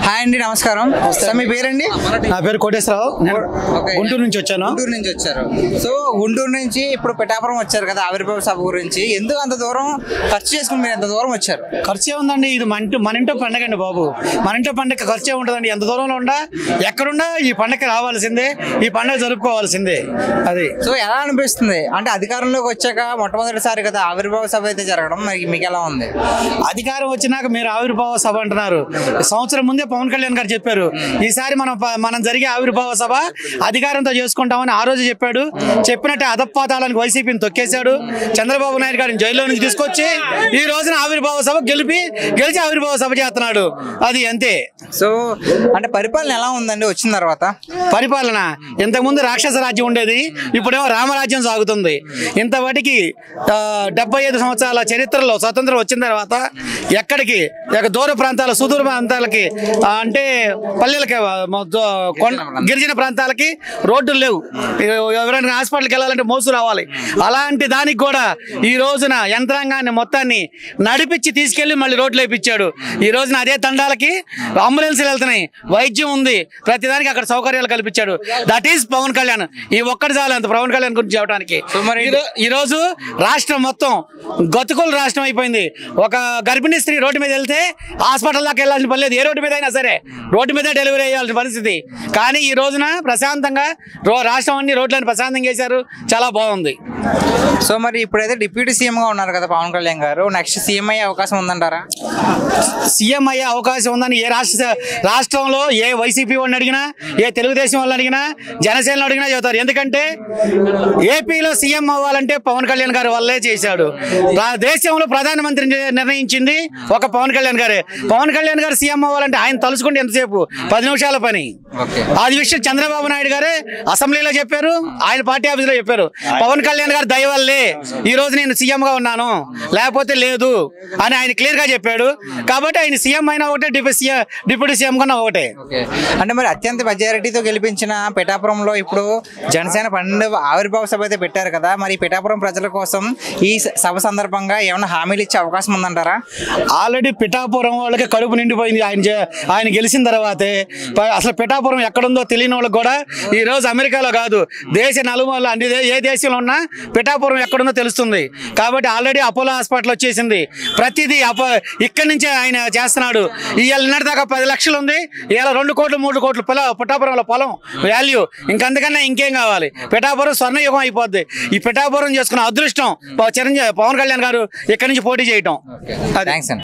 Hi అండి, నమస్కారం. Sir మీ పేరండి? నా పేరు కోటేశ్వరరావు. గుంటూరు నుంచి వచ్చాను. గుంటూరు నుంచి వచ్చారు. సో గుంటూరు నుంచి ఇప్పుడు పిఠాపురం వచ్చారు కదా, ఆవిర్భావ సభ గురించి ఎందుకు అంత దూరం ఖర్చు చేసుకుని మీరు ఎంత దూరం వచ్చారు? ఖర్చే ఉందండి, ఇది మన ఇంట్లో పండగ అండి బాబు. మన ఇంట్లో పండగ ఖర్చే ఉంటుందండి. ఎంత దూరంలో ఉండా ఎక్కడున్నా ఈ పండగ రావాల్సిందే, ఈ పండగ జరుపుకోవాల్సిందే. అది సో ఎలా అనిపిస్తుంది అంటే అధికారంలోకి వచ్చాక మొట్టమొదటిసారి కదా ఆవిర్భావ సభ అయితే జరగడం, మరి మీకు ఎలా ఉంది? అధికారం వచ్చినాక మీరు ఆవిర్భావ సభ అంటున్నారు. సంవత్సరం ముందే పవన్ కళ్యాణ్ గారు చెప్పారు, ఈసారి మనం జరిగే ఆవిర్భావ సభ అధికారంతో చేసుకుంటామని ఆ రోజు చెప్పాడు. చెప్పినట్టే అధపాతాళానికి వైసీపీని తొక్కేశాడు. చంద్రబాబు నాయుడు గారిని జైల్లో నుంచి తీసుకొచ్చి ఈ రోజున ఆవిర్భావ సభ గెలిచి ఆవిర్భావ సభ చేస్తున్నాడు. అది అంతే. సో అంటే పరిపాలన ఎలా ఉందండి వచ్చిన తర్వాత? పరిపాలన ఇంతకుముందు రాక్షస రాజ్యం ఉండేది, ఇప్పుడేమో రామరాజ్యం సాగుతుంది. ఇంతవాటికి 75 సంవత్సరాల చరిత్రలో స్వతంత్రం వచ్చిన తర్వాత ఎక్కడికి దూర ప్రాంతాల సుదూర ప్రాంతాలకి అంటే పల్లెలకి గిరిజన ప్రాంతాలకి రోడ్లు లేవు. ఎవరైనా హాస్పిటల్కి వెళ్ళాలంటే మోసు రావాలి. అలాంటి దానికి కూడా ఈ రోజున యంత్రాంగాన్ని మొత్తాన్ని నడిపించి తీసుకెళ్లి మళ్ళీ రోడ్లు వేయించాడు. ఈ రోజున అదే తండాలకి అంబులెన్స్లు వెళ్తున్నాయి, వైద్యం ఉంది, ప్రతిదానికి అక్కడ సౌకర్యాలు కల్పించాడు. That is Pawan Kalyan. ఈ ఒక్కటి చాలు అంత పవన్ కళ్యాణ్ గురించి చెప్పడానికి. ఈ రోజు రాష్ట్రం మొత్తం గతుకుల రాష్ట్రం అయిపోయింది. ఒక గర్భిణీ స్త్రీ రోడ్డు మీద వెళ్తే హాస్పిటల్ దాకా వెళ్ళాల్సిన పని లేదు. ఏ రోడ్డు మీద అయినా సరే రోడ్డు మీద డెలివరీ అయ్యాల్సిన పరిస్థితి. కానీ ఈ రోజున ప్రశాంతంగా రాష్ట్రం అన్ని రోడ్లను ప్రశాంతంగా చేశారు. చాలా బాగుంది. సో మరి ఇప్పుడైతే డిప్యూటీ సీఎంగా ఉన్నారు కదా పవన్ కళ్యాణ్ గారు, నెక్స్ట్ సీఎం అయ్యే అవకాశం ఉందంటారా? సీఎం అయ్యే అవకాశం ఉందని ఏ రాష్ట్రంలో ఏ వైసీపీ వాళ్ళని అడిగినా, ఏ తెలుగుదేశం వాళ్ళని అడిగినా, జనసేనలో అడిగినా చెబుతారు. ఎందుకంటే ఏపీలో సీఎం అవ్వాలంటే పవన్ కళ్యాణ్ గారు వల్లే చేశాడు. దేశంలో ప్రధానమంత్రి నిర్ణయించింది ఒక పవన్ కళ్యాణ్ గారే. పవన్ కళ్యాణ్ గారు సీఎం అవ్వాలంటే ఆయన తలుచుకుంటే ఎంతసేపు 10 నిమిషాల పని. అది విషయం చంద్రబాబు నాయుడు గారే అసెంబ్లీలో చెప్పారు, ఆయన పార్టీ ఆఫీసులో చెప్పారు. పవన్ కళ్యాణ్ గారు దయ వల్లే ఈ రోజు నేను సీఎం గా ఉన్నాను, లేకపోతే లేదు అని ఆయన క్లియర్ గా చెప్పాడు. కాబట్టి ఆయన సీఎం అయినా ఒకటే, డిప్యూటీ సీఎం కన్నా ఒకటే. అంటే మరి అత్యంత మెజారిటీతో గెలిపించిన పిఠాపురంలో ఇప్పుడు జనసేన 12వ ఆవిర్భావ సభ అయితే పెట్టారు కదా, మరి పిఠాపురం ప్రజల కోసం ఈ సభ సందర్భంగా ఏమైనా హామీలు ఇచ్చే అవకాశం ఉందంటారా? ఆల్రెడీ పిఠాపురం వాళ్ళకి కడుపు నిండిపోయింది ఆయన గెలిచిన తర్వాతే. అసలు పిఠాపురం ఎక్కడుందో తెలియని వాళ్ళకి కూడా ఈ రోజు అమెరికాలో కాదు, దేశ నలుమూల అన్ని ఏ దేశంలో ఉన్నా పిఠాపురం ఎక్కడుందో తెలుస్తుంది. కాబట్టి ఆల్రెడీ అపోలో హాస్పిటల్ వచ్చేసింది. ప్రతిదీ ఇక్కడి నుంచే ఆయన చేస్తున్నాడు. ఇవాళ దాకా 10 లక్షలు ఉంది, ఇవాళ 2 కోట్లు 3 కోట్లు పిఠాపురంలో పొలం వాల్యూ. ఇంకంతకన్నా ఇంకేం కావాలి? పిఠాపురం స్వర్ణయుగం అయిపోద్ది. ఈ పిఠాపురం చేసుకున్న అదృష్టం పవన్ కళ్యాణ్ గారు ఇక్కడి నుంచి పోటీ చేయటం. థ్యాంక్స్ అండి.